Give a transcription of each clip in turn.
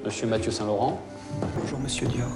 Je suis Mathieu Saint-Laurent. Bonjour Monsieur Dior.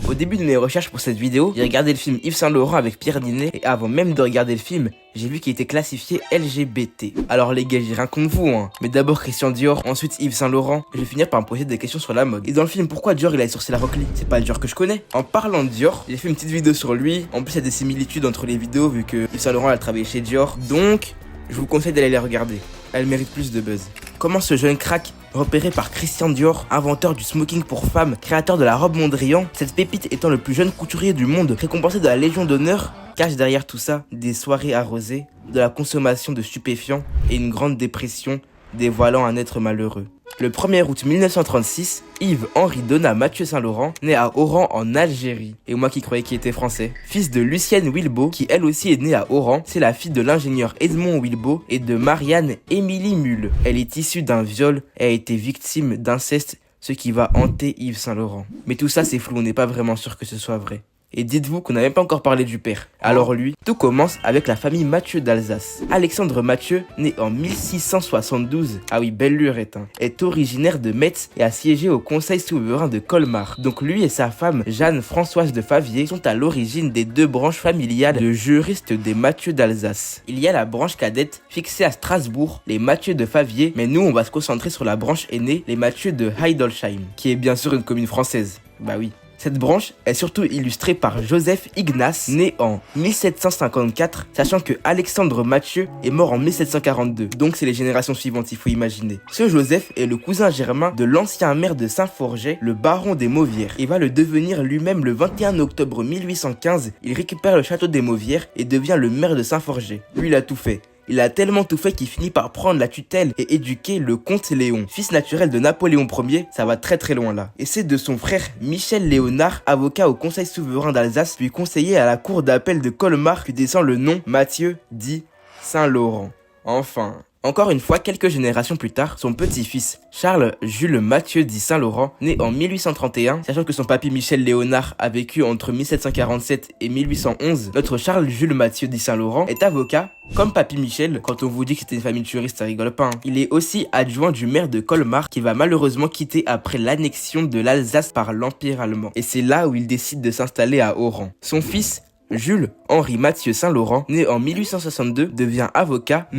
Au début de mes recherches pour cette vidéo, j'ai regardé le film Yves Saint Laurent avec Pierre Ninet et avant même de regarder le film, j'ai vu qu'il était classifié LGBT. Alors les gars, j'ai rien contre vous mais d'abord Christian Dior, ensuite Yves Saint Laurent, je vais finir par me poser des questions sur la mode. Et dans le film, pourquoi Dior il a les sourcils à Rockly? C'est pas le Dior que je connais. En parlant de Dior, j'ai fait une petite vidéo sur lui, en plus il y a des similitudes entre les vidéos vu que Yves Saint Laurent a travaillé chez Dior, donc je vous conseille d'aller les regarder. Elle mérite plus de buzz. Comment ce jeune crack, repéré par Christian Dior, inventeur du smoking pour femmes, créateur de la robe Mondrian, cette pépite étant le plus jeune couturier du monde, récompensé de la Légion d'honneur, cache derrière tout ça des soirées arrosées, de la consommation de stupéfiants et une grande dépression dévoilant un être malheureux. Le 1er août 1936, Yves-Henri Donat Mathieu Saint-Laurent naît à Oran en Algérie. Et moi qui croyais qu'il était français. Fils de Lucienne Wilbaud, qui elle aussi est née à Oran, c'est la fille de l'ingénieur Edmond Wilbaud et de Marianne Émilie Mulle. Elle est issue d'un viol et a été victime d'inceste, ce qui va hanter Yves Saint-Laurent. Mais tout ça c'est flou, on n'est pas vraiment sûr que ce soit vrai. Et dites-vous qu'on n'a même pas encore parlé du père. Alors lui, tout commence avec la famille Mathieu d'Alsace. Alexandre Mathieu, né en 1672, ah oui, belle lurette, est originaire de Metz et a siégé au conseil souverain de Colmar. Donc lui et sa femme, Jeanne-Françoise de Favier, sont à l'origine des deux branches familiales de juristes des Mathieu d'Alsace. Il y a la branche cadette, fixée à Strasbourg, les Mathieu de Favier, mais nous on va se concentrer sur la branche aînée, les Mathieu de Heidolsheim, qui est bien sûr une commune française. Bah oui. Cette branche est surtout illustrée par Joseph Ignace, né en 1754, sachant que Alexandre Mathieu est mort en 1742. Donc c'est les générations suivantes, il faut imaginer. Ce Joseph est le cousin germain de l'ancien maire de Saint-Forget, le baron des Mauvières. Il va le devenir lui-même le 21 octobre 1815. Il récupère le château des Mauvières et devient le maire de Saint-Forget. Lui, il a tout fait. Il a tellement tout fait qu'il finit par prendre la tutelle et éduquer le comte Léon, fils naturel de Napoléon Ier, ça va très loin là. Et c'est de son frère Michel Léonard, avocat au conseil souverain d'Alsace, puis conseiller à la cour d'appel de Colmar, que descend le nom Mathieu dit Saint-Laurent. Enfin. Encore une fois, quelques générations plus tard, son petit-fils, Charles Jules Mathieu dit Saint-Laurent, né en 1831, sachant que son papy Michel Léonard a vécu entre 1747 et 1811, notre Charles Jules Mathieu dit Saint-Laurent est avocat, comme papy Michel. Quand on vous dit que c'était une famille de juristes, ça rigole pas. Il est aussi adjoint du maire de Colmar, qui va malheureusement quitter après l'annexion de l'Alsace par l'Empire allemand. Et c'est là où il décide de s'installer à Oran. Son fils, Jules-Henri Mathieu Saint-Laurent, né en 1862, devient avocat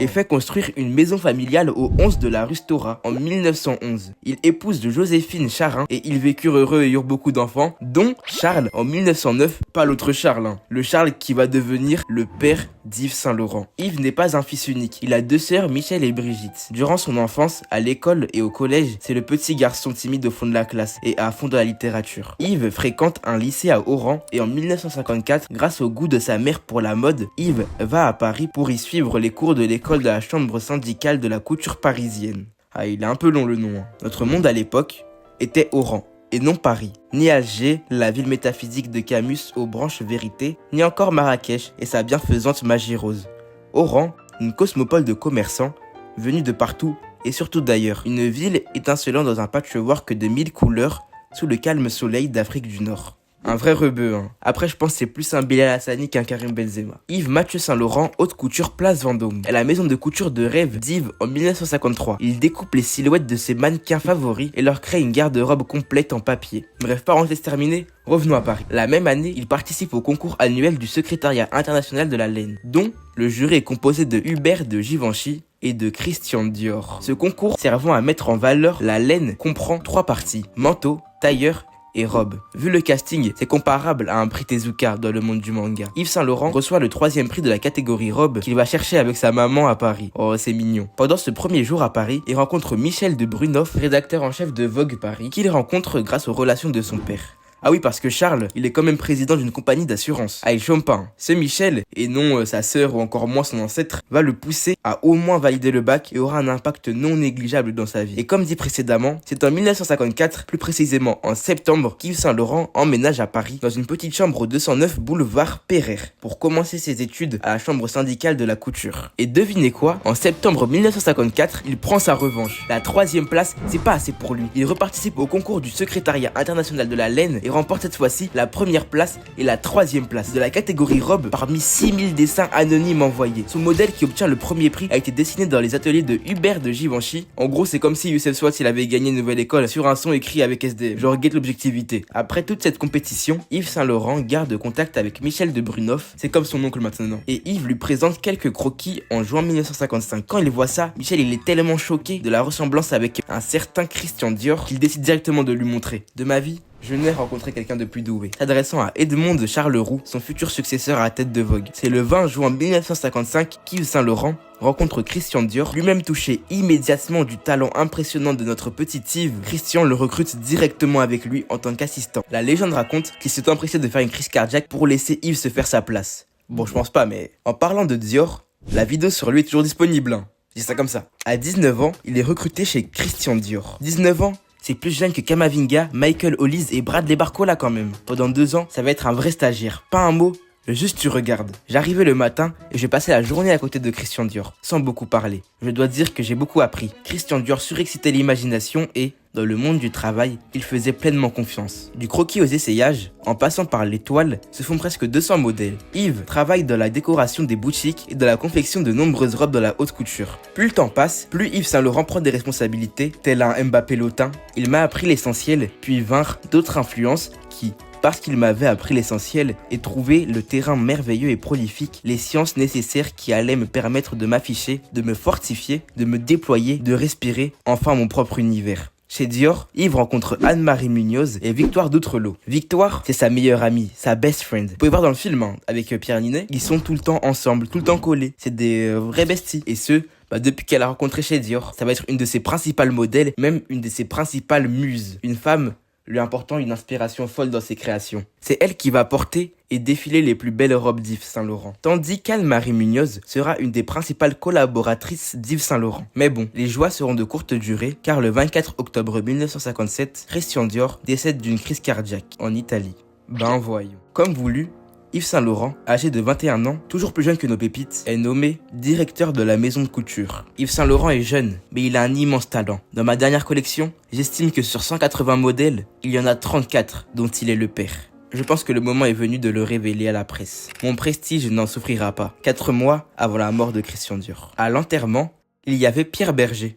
et fait construire une maison familiale au 11 de la rue Stora en 1911. Il épouse Joséphine Charin et ils vécurent heureux et eurent beaucoup d'enfants, dont Charles en 1909, pas l'autre Charles, le Charles qui va devenir le père d'Yves Saint-Laurent. Yves n'est pas un fils unique, il a deux sœurs, Michel et Brigitte. Durant son enfance, à l'école et au collège, c'est le petit garçon timide au fond de la classe et à fond de la littérature. Yves fréquente un lycée à Oran et en 1954, grâce au goût de sa mère pour la mode, Yves va à Paris pour y suivre les cours de l'école de la chambre syndicale de la couture parisienne. Ah, il est un peu long le nom. Notre monde à l'époque était Oran, et non Paris. Ni Alger, la ville métaphysique de Camus aux branches vérité, ni encore Marrakech et sa bienfaisante magie rose. Oran, une cosmopole de commerçants, venus de partout et surtout d'ailleurs. Une ville étincelant dans un patchwork de 1000 couleurs sous le calme soleil d'Afrique du Nord. Un vrai rebeu. Après, je pense que c'est plus un Bilal Hassani qu'un Karim Benzema. Yves Mathieu Saint-Laurent, haute couture Place Vendôme. est la maison de couture de rêve d'Yves en 1953. Il découpe les silhouettes de ses mannequins favoris et leur crée une garde-robe complète en papier. Bref, parenthèse terminée, revenons à Paris. La même année, il participe au concours annuel du secrétariat international de la laine, dont le jury est composé de Hubert de Givenchy et de Christian Dior. Ce concours servant à mettre en valeur la laine comprend 3 parties, manteau, tailleur et robe. Vu le casting, c'est comparable à un prix Tezuka dans le monde du manga. Yves Saint-Laurent reçoit le 3e prix de la catégorie robe qu'il va chercher avec sa maman à Paris. Oh, c'est mignon. Pendant ce premier jour à Paris, il rencontre Michel de Brunoff, rédacteur en chef de Vogue Paris, qu'il rencontre grâce aux relations de son père. Ah oui, parce que Charles, il est quand même président d'une compagnie d'assurance. Ah, il chôme pas. Ce Michel, et non sa sœur ou encore moins son ancêtre, va le pousser à au moins valider le bac et aura un impact non négligeable dans sa vie. Et comme dit précédemment, c'est en 1954, plus précisément en septembre, qu'Yves Saint-Laurent emménage à Paris, dans une petite chambre au 209 boulevard Pereire, pour commencer ses études à la chambre syndicale de la couture. Et devinez quoi? En septembre 1954, il prend sa revanche. La 3e place, c'est pas assez pour lui. Il reparticipe au concours du secrétariat international de la laine et remporte cette fois-ci la première place et la troisième place de la catégorie robe parmi 6000 dessins anonymes envoyés. Son modèle qui obtient le premier prix a été dessiné dans les ateliers de Hubert de Givenchy. En gros, c'est comme si Youssef Swat il avait gagné une nouvelle école sur un son écrit avec SDF. Genre guette l'objectivité. Après toute cette compétition, Yves Saint Laurent garde contact avec Michel de Brunoff, c'est comme son oncle maintenant. Et Yves lui présente quelques croquis en juin 1955. Quand il voit ça, Michel il est tellement choqué de la ressemblance avec un certain Christian Dior qu'il décide directement de lui montrer. De ma vie, je n'ai rencontré quelqu'un de plus doué. S'adressant à Edmond de Charleroux, son futur successeur à la tête de Vogue. C'est le 20 juin 1955 qu'Yves Saint Laurent rencontre Christian Dior, lui-même touché immédiatement du talent impressionnant de notre petit Yves. Christian le recrute directement avec lui en tant qu'assistant. La légende raconte qu'il s'est empressé de faire une crise cardiaque pour laisser Yves se faire sa place. Bon, je pense pas, mais en parlant de Dior, la vidéo sur lui est toujours disponible. Hein. Je dis ça comme ça. À 19 ans, il est recruté chez Christian Dior. 19 ans, c'est plus jeune que Kamavinga, Michael Hollis et Bradley Barcola quand même. Pendant 2 ans, ça va être un vrai stagiaire. Pas un mot, juste tu regardes. J'arrivais le matin et je passais la journée à côté de Christian Dior, sans beaucoup parler. Je dois dire que j'ai beaucoup appris. Christian Dior surexcitait l'imagination et, dans le monde du travail, il faisait pleinement confiance. Du croquis aux essayages, en passant par les toiles, se font presque 200 modèles. Yves travaille dans la décoration des boutiques et dans la confection de nombreuses robes dans la haute couture. Plus le temps passe, plus Yves Saint Laurent prend des responsabilités, tel un Mbappé Lotin. Il m'a appris l'essentiel, puis vinrent d'autres influences qui, parce qu'il m'avait appris l'essentiel et trouvé le terrain merveilleux et prolifique, les sciences nécessaires qui allaient me permettre de m'afficher, de me fortifier, de me déployer, de respirer, enfin mon propre univers. Chez Dior, Yves rencontre Anne-Marie Munoz et Victoire d'Outrelot. Victoire, c'est sa meilleure amie, sa best friend. Vous pouvez voir dans le film, hein, avec Pierre Ninet, ils sont tout le temps ensemble, tout le temps collés. C'est des vrais besties. Et ce, depuis qu'elle a rencontré chez Dior, ça va être une de ses principales modèles, même une de ses principales muses. Une femme lui apportant une inspiration folle dans ses créations. C'est elle qui va porter et défiler les plus belles robes d'Yves Saint Laurent. Tandis qu'Anne-Marie Munoz sera une des principales collaboratrices d'Yves Saint Laurent. Mais bon, les joies seront de courte durée, car le 24 octobre 1957, Christian Dior décède d'une crise cardiaque en Italie. Ben voyons. Comme voulu, Yves Saint Laurent, âgé de 21 ans, toujours plus jeune que nos pépites, est nommé directeur de la maison de couture. Yves Saint Laurent est jeune, mais il a un immense talent. Dans ma dernière collection, j'estime que sur 180 modèles, il y en a 34 dont il est le père. Je pense que le moment est venu de le révéler à la presse. Mon prestige n'en souffrira pas. 4 mois avant la mort de Christian Dior. À l'enterrement, il y avait Pierre Berger.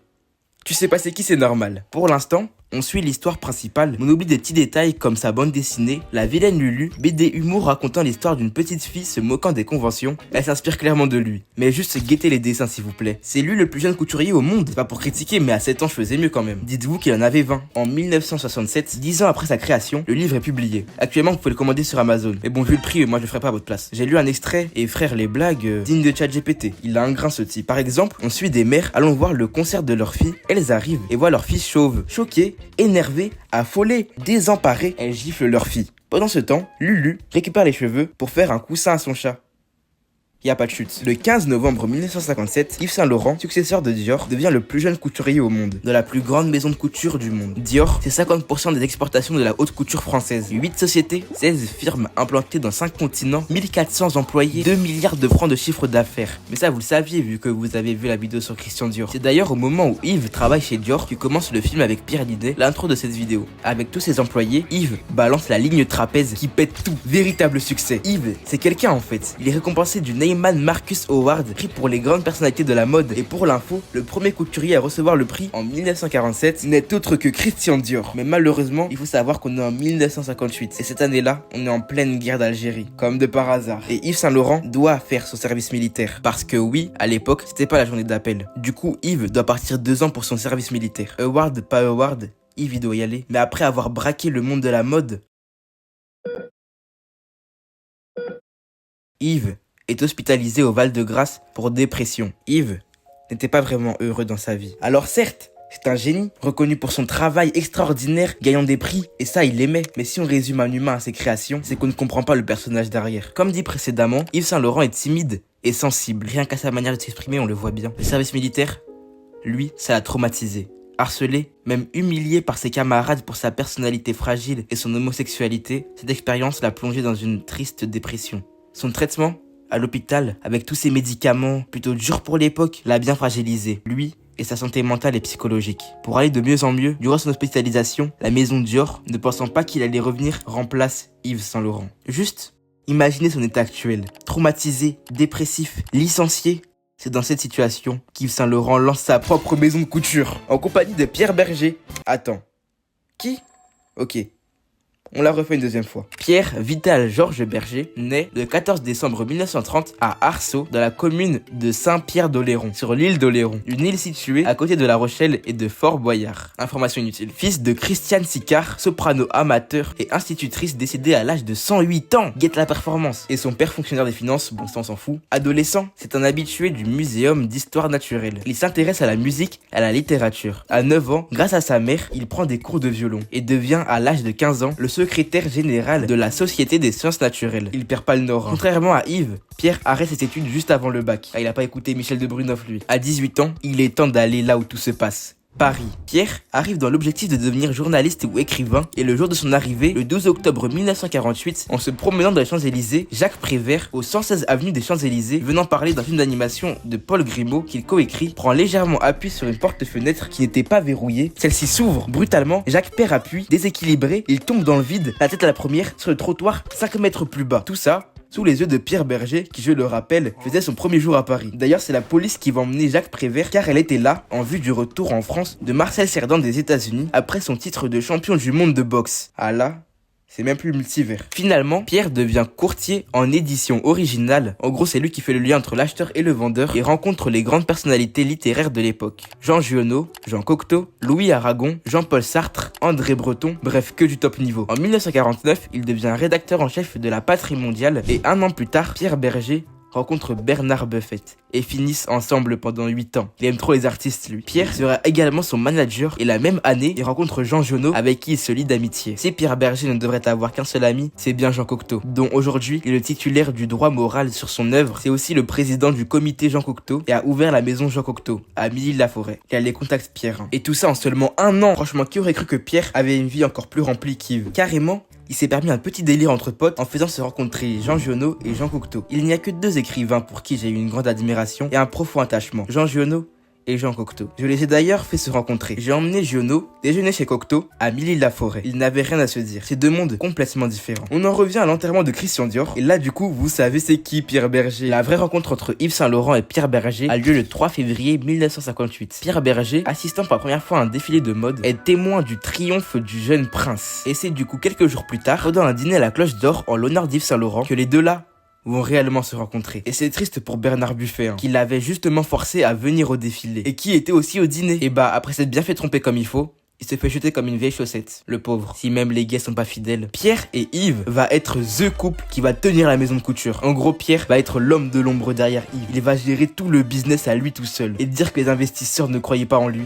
Tu sais pas c'est qui, c'est normal. Pour l'instant, on suit l'histoire principale, mais on oublie des petits détails comme sa bande dessinée, La vilaine Lulu, BD humour racontant l'histoire d'une petite fille se moquant des conventions. Elle s'inspire clairement de lui. Mais juste guettez les dessins s'il vous plaît. C'est lui le plus jeune couturier au monde. C'est pas pour critiquer, mais à 7 ans je faisais mieux quand même. Dites-vous qu'il en avait 20. En 1967, 10 ans après sa création, le livre est publié. Actuellement, vous pouvez le commander sur Amazon. Mais bon, vu le prix, moi je le ferai pas à votre place. J'ai lu un extrait et frère, les blagues dignes de ChatGPT. Il a un grain ce type. Par exemple, on suit des mères allant voir le concert de leur fille. Elles arrivent et voient leur fils chauve. Choquées, énervées, affolées, désemparées, elles giflent leur fille. Pendant ce temps, Lulu récupère les cheveux pour faire un coussin à son chat. Y a pas de chute. Le 15 novembre 1957, Yves Saint Laurent, successeur de Dior, devient le plus jeune couturier au monde, de la plus grande maison de couture du monde. Dior, c'est 50% des exportations de la haute couture française. 8 sociétés, 16 firmes implantées dans 5 continents, 1400 employés, 2 milliards de francs de chiffre d'affaires. Mais ça, vous le saviez vu que vous avez vu la vidéo sur Christian Dior. C'est d'ailleurs au moment où Yves travaille chez Dior que commence le film avec Pierre Ninet, l'intro de cette vidéo. Avec tous ses employés, Yves balance la ligne trapèze qui pète tout. Véritable succès. Yves, c'est quelqu'un en fait. Il est récompensé du Neiman Marcus Award, prix pour les grandes personnalités de la mode. Et pour l'info, le premier couturier à recevoir le prix en 1947 n'est autre que Christian Dior. Mais malheureusement, il faut savoir qu'on est en 1958. Et cette année-là, on est en pleine guerre d'Algérie, comme de par hasard. Et Yves Saint Laurent doit faire son service militaire. Parce que oui, à l'époque, c'était pas la journée d'appel. Du coup, Yves doit partir 2 ans pour son service militaire. Award, pas award, Yves il doit y aller. Mais après avoir braqué le monde de la mode, Yves est hospitalisé au Val-de-Grâce pour dépression. Yves n'était pas vraiment heureux dans sa vie. Alors certes, c'est un génie, reconnu pour son travail extraordinaire, gagnant des prix, et ça il l'aimait. Mais si on résume un humain à ses créations, c'est qu'on ne comprend pas le personnage derrière. Comme dit précédemment, Yves Saint Laurent est timide et sensible. Rien qu'à sa manière de s'exprimer, on le voit bien. Le service militaire, lui, ça l'a traumatisé. Harcelé, même humilié par ses camarades pour sa personnalité fragile et son homosexualité, cette expérience l'a plongé dans une triste dépression. Son traitement à l'hôpital, avec tous ces médicaments plutôt durs pour l'époque, l'a bien fragilisé. Lui, et sa santé mentale et psychologique. Pour aller de mieux en mieux, durant son hospitalisation, la maison Dior, ne pensant pas qu'il allait revenir, remplace Yves Saint Laurent. Juste, imaginez son état actuel. Traumatisé, dépressif, licencié. C'est dans cette situation qu'Yves Saint Laurent lance sa propre maison de couture, en compagnie de Pierre Berger. Attends, qui? Ok. On la refait une deuxième fois. Pierre Vital Georges Berger naît le 14 décembre 1930 à Arceau, dans la commune de Saint-Pierre-d'Oléron, sur l'île d'Oléron, une île située à côté de La Rochelle et de Fort-Boyard. Information inutile. Fils de Christiane Sicard, soprano amateur et institutrice décédée à l'âge de 108 ans. Guette la performance. Et son père fonctionnaire des finances, bon ça on s'en fout. Adolescent, c'est un habitué du Muséum d'Histoire Naturelle. Il s'intéresse à la musique, à la littérature. À 9 ans, grâce à sa mère, il prend des cours de violon et devient à l'âge de 15 ans le secrétaire général de la Société des sciences naturelles. Il perd pas le nord. Contrairement à Yves, Pierre arrête ses études juste avant le bac. Ah, il a pas écouté Michel de Brunoff lui. À 18 ans, il est temps d'aller là où tout se passe. Paris. Pierre arrive dans l'objectif de devenir journaliste ou écrivain et le jour de son arrivée, le 12 octobre 1948, en se promenant dans les Champs-Élysées, Jacques Prévert, au 116 avenue des Champs-Élysées, venant parler d'un film d'animation de Paul Grimaud qu'il coécrit, prend légèrement appui sur une porte-fenêtre qui n'était pas verrouillée. Celle-ci s'ouvre brutalement, Jacques perd appui, déséquilibré, il tombe dans le vide, la tête à la première, sur le trottoir 5 mètres plus bas. Tout ça sous les yeux de Pierre Berger, qui, je le rappelle, faisait son premier jour à Paris. D'ailleurs, c'est la police qui va emmener Jacques Prévert, car elle était là, en vue du retour en France de Marcel Cerdan des États-Unis, après son titre de champion du monde de boxe. Ah là, c'est même plus multivers. Finalement, Pierre devient courtier en édition originale. En gros, c'est lui qui fait le lien entre l'acheteur et le vendeur et rencontre les grandes personnalités littéraires de l'époque. Jean Giono, Jean Cocteau, Louis Aragon, Jean-Paul Sartre, André Breton, bref, que du top niveau. En 1949, il devient rédacteur en chef de la Patrie mondiale et un an plus tard, Pierre Berger rencontre Bernard Buffett et finissent ensemble pendant 8 ans. Il aime trop les artistes lui. Pierre sera également son manager et la même année, il rencontre Jean Giono avec qui il se lie d'amitié. Si Pierre Berger ne devrait avoir qu'un seul ami, c'est bien Jean Cocteau, dont aujourd'hui il est le titulaire du droit moral sur son œuvre. C'est aussi le président du comité Jean Cocteau et a ouvert la maison Jean Cocteau à Milly-la-Forêt. Il a les contacts Pierre. Et tout ça en seulement un an. Franchement, qui aurait cru que Pierre avait une vie encore plus remplie qu'Yves? Carrément, il s'est permis un petit délire entre potes en faisant se rencontrer Jean Giono et Jean Cocteau. Il n'y a que 2 écrivains pour qui j'ai eu une grande admiration et un profond attachement. Jean Giono et Jean Cocteau. Je les ai d'ailleurs fait se rencontrer. J'ai emmené Giono déjeuner chez Cocteau à Milly-la-Forêt. Ils n'avaient rien à se dire. C'est 2 mondes complètement différents. On en revient à l'enterrement de Christian Dior. Et là, du coup, vous savez c'est qui Pierre Berger? La vraie rencontre entre Yves Saint Laurent et Pierre Berger a lieu le 3 février 1958. Pierre Berger, assistant pour la première fois à un défilé de mode, est témoin du triomphe du jeune prince. Et c'est du coup quelques jours plus tard, pendant un dîner à la Cloche d'Or en l'honneur d'Yves Saint Laurent, que les deux là vont réellement se rencontrer. Et c'est triste pour Bernard Buffet, qui l'avait justement forcé à venir au défilé, et qui était aussi au dîner. Et bah, après s'être bien fait tromper comme il faut, il se fait jeter comme une vieille chaussette, le pauvre, si même les gays sont pas fidèles. Pierre et Yves va être THE couple qui va tenir la maison de couture. En gros, Pierre va être l'homme de l'ombre derrière Yves. Il va gérer tout le business à lui tout seul. Et dire que les investisseurs ne croyaient pas en lui.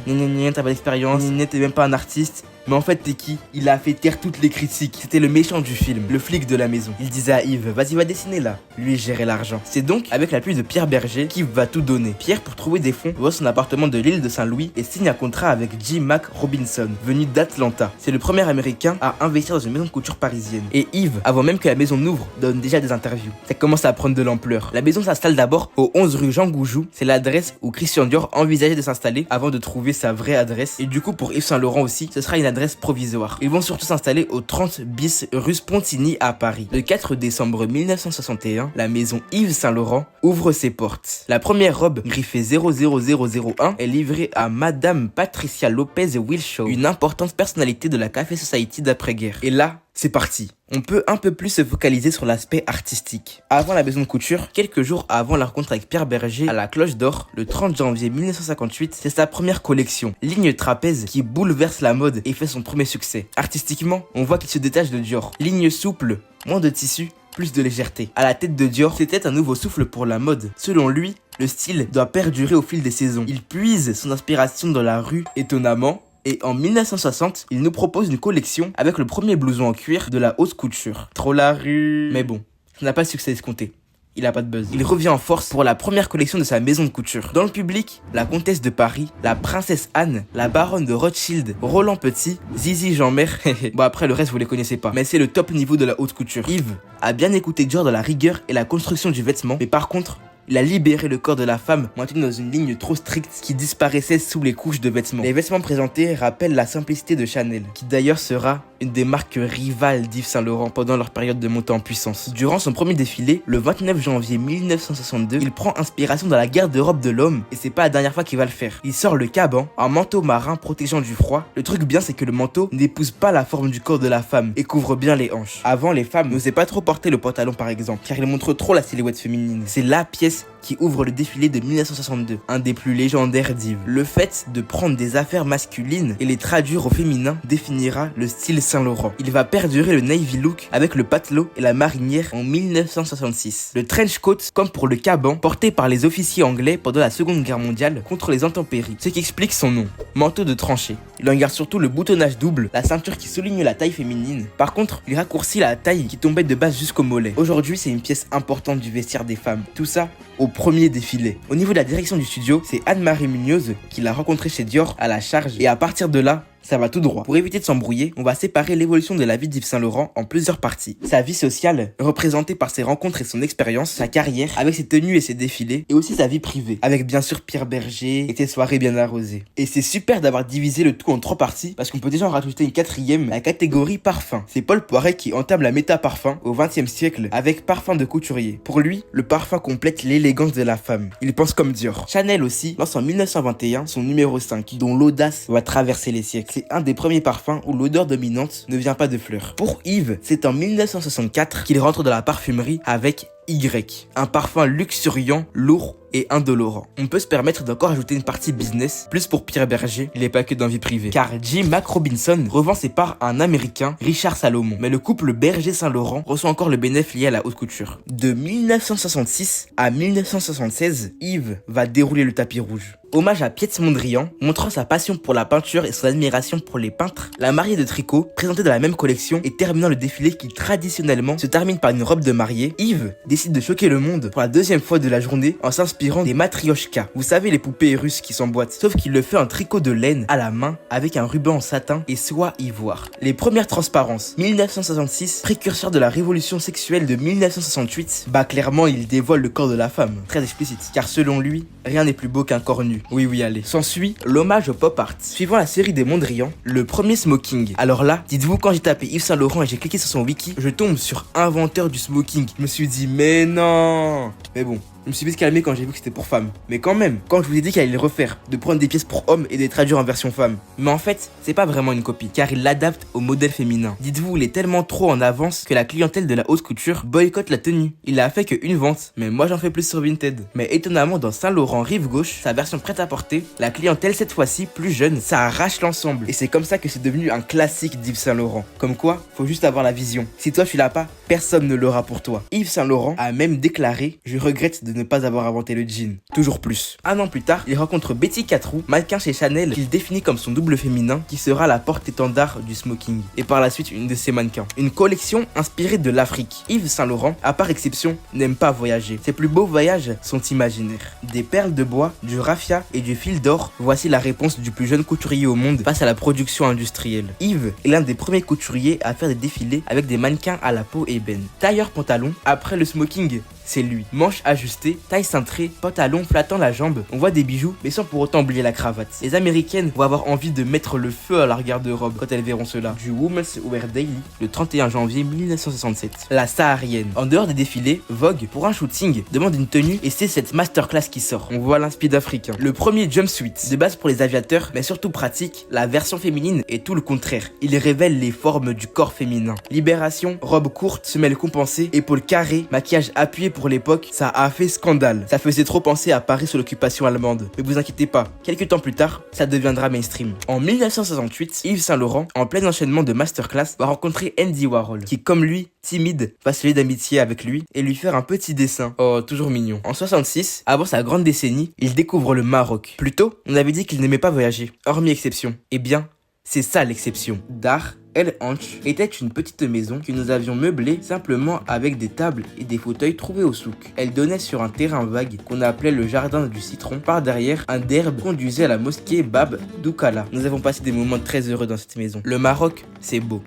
T'as pas d'expérience, t'es même pas un artiste. Mais en fait, t'es qui? Il a fait taire toutes les critiques. C'était le méchant du film, le flic de la maison. Il disait à Yves, vas-y, va dessiner là. Lui, gérait l'argent. C'est donc avec l'appui de Pierre Berger qu'Yves va tout donner. Pierre, pour trouver des fonds, voit son appartement de l'île de Saint-Louis et signe un contrat avec J. Mac Robinson, venu d'Atlanta. C'est le premier américain à investir dans une maison de couture parisienne. Et Yves, avant même que la maison n'ouvre, donne déjà des interviews. Ça commence à prendre de l'ampleur. La maison s'installe d'abord au 11 rue Jean Goujoux. C'est l'adresse où Christian Dior envisageait de s'installer avant de trouver sa vraie adresse. Et du coup, pour Yves Saint Laurent aussi, ce sera une adresse provisoire. Ils vont surtout s'installer au 30 bis rue Spontini à Paris. Le 4 décembre 1961, la maison Yves Saint Laurent ouvre ses portes. La première robe, griffée 00001, est livrée à Madame Patricia Lopez Wilshaw, une importante personnalité de la Café Society d'après-guerre. Et là, c'est parti. On peut un peu plus se focaliser sur l'aspect artistique. Avant la maison de couture, quelques jours avant la rencontre avec Pierre Berger à la Cloche d'Or, le 30 janvier 1958, c'est sa première collection, Ligne Trapèze, qui bouleverse la mode et fait son premier succès. Artistiquement, on voit qu'il se détache de Dior. Ligne souple, moins de tissu, plus de légèreté. À la tête de Dior, c'était un nouveau souffle pour la mode. Selon lui, le style doit perdurer au fil des saisons. Il puise son inspiration dans la rue, étonnamment. Et en 1960, il nous propose une collection avec le premier blouson en cuir de la haute couture. Trop la rue. Mais bon, ça n'a pas le succès escompté. Il a pas de buzz. Il revient en force pour la première collection de sa maison de couture. Dans le public, la comtesse de Paris, la princesse Anne, la baronne de Rothschild, Roland Petit, Zizi Jeanmer. Bon après le reste vous les connaissez pas. Mais c'est le top niveau de la haute couture. Yves a bien écouté Dior dans la rigueur et la construction du vêtement. Mais par contre, il a libéré le corps de la femme maintenu dans une ligne trop stricte qui disparaissait sous les couches de vêtements. Les vêtements présentés rappellent la simplicité de Chanel, qui d'ailleurs sera une des marques rivales d'Yves Saint Laurent pendant leur période de montée en puissance. Durant son premier défilé, le 29 janvier 1962, il prend inspiration dans la garde-robe de l'homme et c'est pas la dernière fois qu'il va le faire. Il sort le caban, un manteau marin protégeant du froid. Le truc bien, c'est que le manteau n'épouse pas la forme du corps de la femme et couvre bien les hanches. Avant, les femmes n'osaient pas trop porter le pantalon par exemple, car il montre trop la silhouette féminine. C'est la pièce qui ouvre le défilé de 1962, un des plus légendaires d'Yves. Le fait de prendre des affaires masculines et les traduire au féminin définira le style Saint Laurent. Il va perdurer le navy look avec le patelot et la marinière en 1966. Le trench coat, comme pour le caban, porté par les officiers anglais pendant la Seconde Guerre mondiale contre les intempéries, ce qui explique son nom. Manteau de tranchée. Il en garde surtout le boutonnage double, la ceinture qui souligne la taille féminine. Par contre, il raccourcit la taille qui tombait de base jusqu'au mollet. Aujourd'hui, c'est une pièce importante du vestiaire des femmes. Tout ça au premier défilé. Au niveau de la direction du studio, c'est Anne-Marie Munoz qui l'a rencontré chez Dior à la charge et à partir de là, ça va tout droit. Pour éviter de s'embrouiller, on va séparer l'évolution de la vie d'Yves Saint Laurent en plusieurs parties. Sa vie sociale, représentée par ses rencontres et son expérience, sa carrière, avec ses tenues et ses défilés, et aussi sa vie privée, avec bien sûr Pierre Berger et ses soirées bien arrosées. Et c'est super d'avoir divisé le tout en 3 parties, parce qu'on peut déjà en rajouter une 4e, la catégorie parfum. C'est Paul Poiret qui entame la méta parfum au XXe siècle avec Parfum de couturier. Pour lui, le parfum complète l'élégance de la femme. Il pense comme Dior. Chanel aussi lance en 1921 son numéro 5, dont l'audace va traverser les siècles. C'est un des premiers parfums où l'odeur dominante ne vient pas de fleurs. Pour Yves, c'est en 1964 qu'il rentre dans la parfumerie avec Y, un parfum luxuriant, lourd et indolorant. On peut se permettre d'encore ajouter une partie business, plus pour Pierre Berger, il n'est pas que dans vie privée. Car J. Mac Robinson revend ses parts à un américain, Richard Salomon. Mais le couple Berger-Saint Laurent reçoit encore le bénéfice lié à la haute couture. De 1966 à 1976, Yves va dérouler le tapis rouge. Hommage à Piet Mondrian, montrant sa passion pour la peinture et son admiration pour les peintres, la mariée de tricot, présentée dans la même collection et terminant le défilé qui traditionnellement se termine par une robe de mariée, Yves décide de choquer le monde pour la 2e fois de la journée en s'inspirant des matrioshkas. Vous savez, les poupées russes qui s'emboîtent, sauf qu'il le fait en tricot de laine à la main avec un ruban en satin et soie ivoire. Les premières transparences, 1966, précurseur de la révolution sexuelle de 1968, bah clairement il dévoile le corps de la femme, très explicite, car selon lui, rien n'est plus beau qu'un corps nu. Oui, allez. S'ensuit l'hommage au pop art. Suivant la série des Mondrian, le premier smoking. Alors là, dites-vous, quand j'ai tapé Yves Saint Laurent et j'ai cliqué sur son wiki, je tombe sur inventeur du smoking. Je me suis dit, mais non. Mais bon. Je me suis vite calmé quand j'ai vu que c'était pour femmes. Mais quand même, quand je vous ai dit qu'il allait le refaire, de prendre des pièces pour hommes et de les traduire en version femme. Mais en fait, c'est pas vraiment une copie, car il l'adapte au modèle féminin. Dites-vous, il est tellement trop en avance que la clientèle de la haute couture boycotte la tenue. Il a fait qu'une vente, mais moi j'en fais plus sur Vinted. Mais étonnamment, dans Saint Laurent Rive Gauche, sa version prête à porter, la clientèle cette fois-ci, plus jeune, ça arrache l'ensemble. Et c'est comme ça que c'est devenu un classique d'Yves Saint Laurent. Comme quoi, faut juste avoir la vision. Si toi tu l'as pas, personne ne l'aura pour toi. Yves Saint Laurent a même déclaré: je regrette de ne pas avoir inventé le jean. Toujours plus. Un an plus tard, il rencontre Betty Catroux, mannequin chez Chanel, qu'il définit comme son double féminin, qui sera la porte-étendard du smoking. Et par la suite, une de ses mannequins. Une collection inspirée de l'Afrique. Yves Saint Laurent, à part exception, n'aime pas voyager. Ses plus beaux voyages sont imaginaires. Des perles de bois, du raffia et du fil d'or, voici la réponse du plus jeune couturier au monde face à la production industrielle. Yves est l'un des premiers couturiers à faire des défilés avec des mannequins à la peau ébène. Tailleur pantalon, après le smoking, c'est lui. Manche ajustée, taille cintrée, pantalon flattant la jambe. On voit des bijoux, mais sans pour autant oublier la cravate. Les américaines vont avoir envie de mettre le feu à leur garde-robe quand elles verront cela. Du Women's Wear Daily, le 31 janvier 1967. La saharienne. En dehors des défilés, Vogue, pour un shooting, demande une tenue et c'est cette masterclass qui sort. On voit l'inspire africain. Le premier jumpsuit, de base pour les aviateurs, mais surtout pratique, la version féminine est tout le contraire. Il révèle les formes du corps féminin. Libération, robe courte, semelle compensée, épaules carrées, maquillage appuyé pour l'époque, ça a fait scandale. Ça faisait trop penser à Paris sous l'occupation allemande. Mais vous inquiétez pas, quelques temps plus tard, ça deviendra mainstream. En 1968, Yves Saint Laurent, en plein enchaînement de masterclass, va rencontrer Andy Warhol, qui comme lui, timide, va se lier d'amitié avec lui et lui faire un petit dessin. Oh, toujours mignon. En 66, avant sa grande décennie, il découvre le Maroc. Plus tôt, on avait dit qu'il n'aimait pas voyager, hormis exception. Eh bien, c'est ça l'exception. Dar El Hanch était une petite maison que nous avions meublée simplement avec des tables et des fauteuils trouvés au souk. Elle donnait sur un terrain vague qu'on appelait le jardin du citron. Par derrière, un derbe conduisait à la mosquée Bab Doukala. Nous avons passé des moments très heureux dans cette maison. Le Maroc, c'est beau.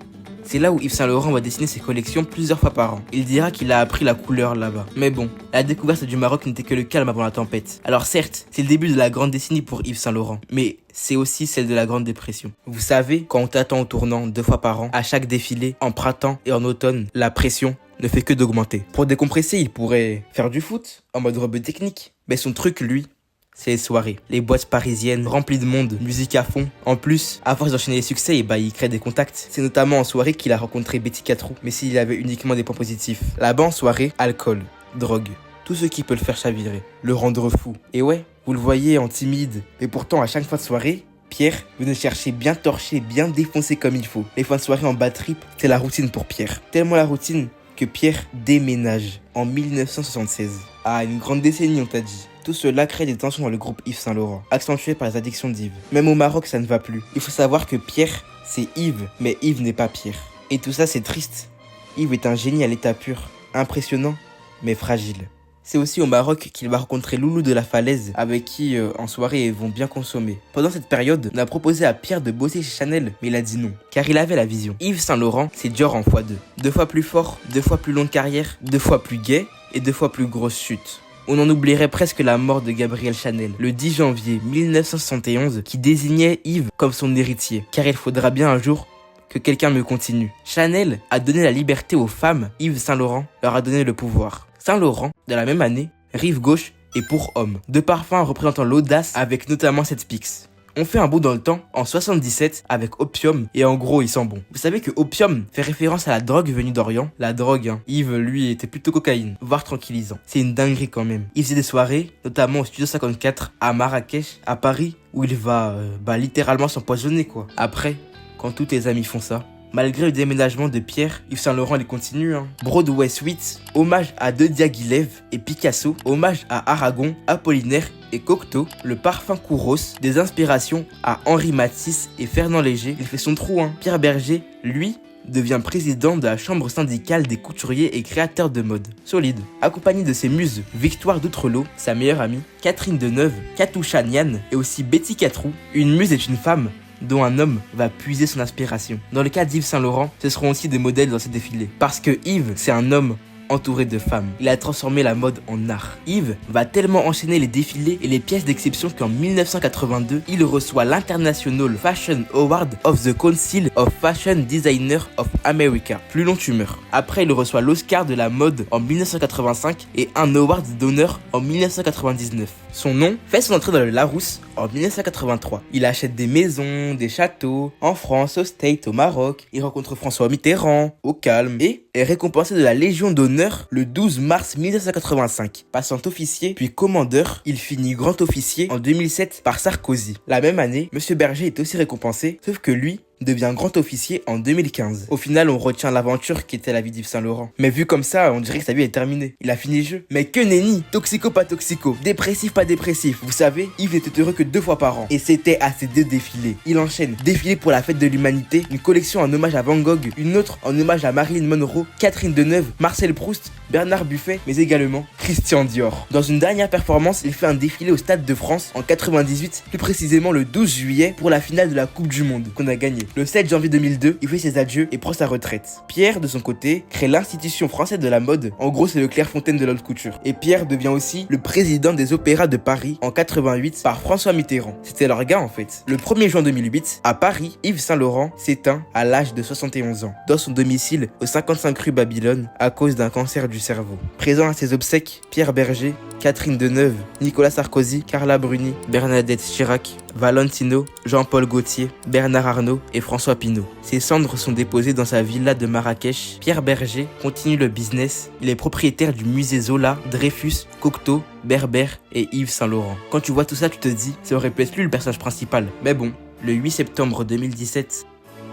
C'est là où Yves Saint Laurent va dessiner ses collections plusieurs fois par an. Il dira qu'il a appris la couleur là-bas. Mais bon, la découverte du Maroc n'était que le calme avant la tempête. Alors certes, c'est le début de la grande décennie pour Yves Saint Laurent, mais c'est aussi celle de la Grande Dépression. Vous savez, quand on t'attend au tournant 2 fois par an, à chaque défilé, en printemps et en automne, la pression ne fait que d'augmenter. Pour décompresser, il pourrait faire du foot, en mode robe technique. Mais son truc, lui, c'est les soirées. Les boîtes parisiennes, remplies de monde, musique à fond. En plus, à force d'enchaîner les succès, il crée des contacts. C'est notamment en soirée qu'il a rencontré Betty Catrou, mais s'il avait uniquement des points positifs. Là-bas, en soirée, alcool, drogue, tout ce qui peut le faire chavirer, le rendre fou. Et ouais, vous le voyez en timide. Mais pourtant, à chaque fin de soirée, Pierre venait chercher bien torché, bien défoncé comme il faut. Les fins de soirée en bad trip, c'est la routine pour Pierre. Tellement la routine que Pierre déménage en 1976. Ah, une grande décennie, on t'a dit. Tout cela crée des tensions dans le groupe Yves Saint Laurent, accentuées par les addictions d'Yves. Même au Maroc, ça ne va plus. Il faut savoir que Pierre, c'est Yves, mais Yves n'est pas Pierre. Et tout ça, c'est triste. Yves est un génie à l'état pur, impressionnant, mais fragile. C'est aussi au Maroc qu'il va rencontrer Loulou de la Falaise, avec qui, en soirée, ils vont bien consommer. Pendant cette période, on a proposé à Pierre de bosser chez Chanel, mais il a dit non, car il avait la vision. Yves Saint Laurent, c'est Dior en x2. 2 fois plus fort, 2 fois plus longue carrière, 2 fois plus gay, et 2 fois plus grosse chute. On en oublierait presque la mort de Gabriel Chanel, le 10 janvier 1971, qui désignait Yves comme son héritier, car il faudra bien un jour que quelqu'un me continue. Chanel a donné la liberté aux femmes, Yves Saint Laurent leur a donné le pouvoir. Saint Laurent, de la même année, Rive Gauche et Pour Homme, 2 parfums représentant l'audace avec notamment cette Pix. On fait un bout dans le temps, en 77, avec Opium, et en gros, il sent bon. Vous savez que Opium fait référence à la drogue venue d'Orient. La drogue, hein. Yves, lui, était plutôt cocaïne, voire tranquillisant. C'est une dinguerie quand même. Il faisait des soirées, notamment au Studio 54, à Marrakech, à Paris, où il va, littéralement s'empoisonner, quoi. Après, quand tous tes amis font ça, malgré le déménagement de Pierre, Yves Saint Laurent, il continue. Broadway Suite, hommage à De Diaghilev et Picasso, hommage à Aragon, Apollinaire et Cocteau, le parfum Kouros, des inspirations à Henri Matisse et Fernand Léger. Il fait son trou, Pierre Berger, lui, devient président de la chambre syndicale des couturiers et créateurs de mode. Solide. Accompagné de ses muses Victoire d'Outrelot, sa meilleure amie, Catherine Deneuve, Katoucha Niane et aussi Betty Catrou. Une muse est une femme dont un homme va puiser son inspiration. Dans le cas d'Yves Saint Laurent, ce seront aussi des modèles dans ses défilés. Parce que Yves, c'est un homme entouré de femmes. Il a transformé la mode en art. Yves va tellement enchaîner les défilés et les pièces d'exception qu'en 1982, il reçoit l'International Fashion Award of the Council of Fashion Designers of America. Plus long tu meurs. Après, il reçoit l'Oscar de la mode en 1985 et un award d'honneur en 1999. Son nom fait son entrée dans le Larousse en 1983. Il achète des maisons, des châteaux, en France, au States, au Maroc. Il rencontre François Mitterrand, au calme, et est récompensé de la Légion d'honneur le 12 mars 1985. Passant officier, puis commandeur, il finit grand officier en 2007 par Sarkozy. La même année, Monsieur Berger est aussi récompensé, sauf que lui devient grand officier en 2015. Au final, on retient l'aventure qui était la vie d'Yves Saint Laurent. Mais vu comme ça, on dirait que sa vie est terminée. Il a fini le jeu. Mais que nenni, toxico pas toxico, dépressif pas dépressif. Vous savez, Yves était heureux que 2 fois par an. Et c'était à ces 2 défilés. Il enchaîne défilé pour la fête de l'humanité, une collection en hommage à Van Gogh, une autre en hommage à Marilyn Monroe, Catherine Deneuve, Marcel Proust, Bernard Buffet, mais également Christian Dior. Dans une dernière performance, il fait un défilé au Stade de France en 98, plus précisément le 12 juillet pour la finale de la Coupe du Monde qu'on a gagnée. Le 7 janvier 2002, il fait ses adieux et prend sa retraite. Pierre, de son côté, crée l'Institution française de la mode. En gros, c'est le Clairefontaine de l'haute couture. Et Pierre devient aussi le président des Opéras de Paris en 88 par François Mitterrand. C'était leur gars en fait. Le 1er juin 2008, à Paris, Yves Saint Laurent s'éteint à l'âge de 71 ans, dans son domicile au 55 rue Babylone, à cause d'un cancer du cerveau. Présent à ses obsèques, Pierre Berger, Catherine Deneuve, Nicolas Sarkozy, Carla Bruni, Bernadette Chirac, Valentino, Jean-Paul Gaultier, Bernard Arnault et François Pinault. Ses cendres sont déposées dans sa villa de Marrakech. Pierre Berger continue le business. Il est propriétaire du musée Zola, Dreyfus, Cocteau, Berber et Yves Saint Laurent. Quand tu vois tout ça, tu te dis, ça aurait pu être lui le personnage principal. Mais bon, le 8 septembre 2017,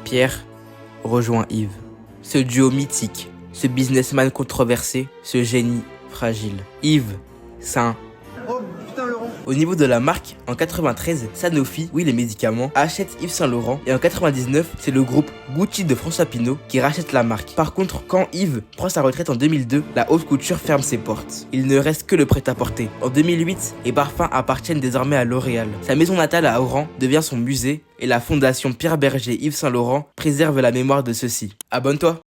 Pierre rejoint Yves. Ce duo mythique, ce businessman controversé, ce génie fragile. Yves Saint. Oh putain Laurent. Au niveau de la marque, en 93, Sanofi, oui les médicaments, achète Yves Saint Laurent et en 99, c'est le groupe Gucci de François Pinault qui rachète la marque. Par contre, quand Yves prend sa retraite en 2002, la haute couture ferme ses portes. Il ne reste que le prêt-à-porter. En 2008, les parfums appartiennent désormais à L'Oréal. Sa maison natale à Oran devient son musée et la fondation Pierre Berger Yves Saint Laurent préserve la mémoire de ceux-ci. Abonne-toi!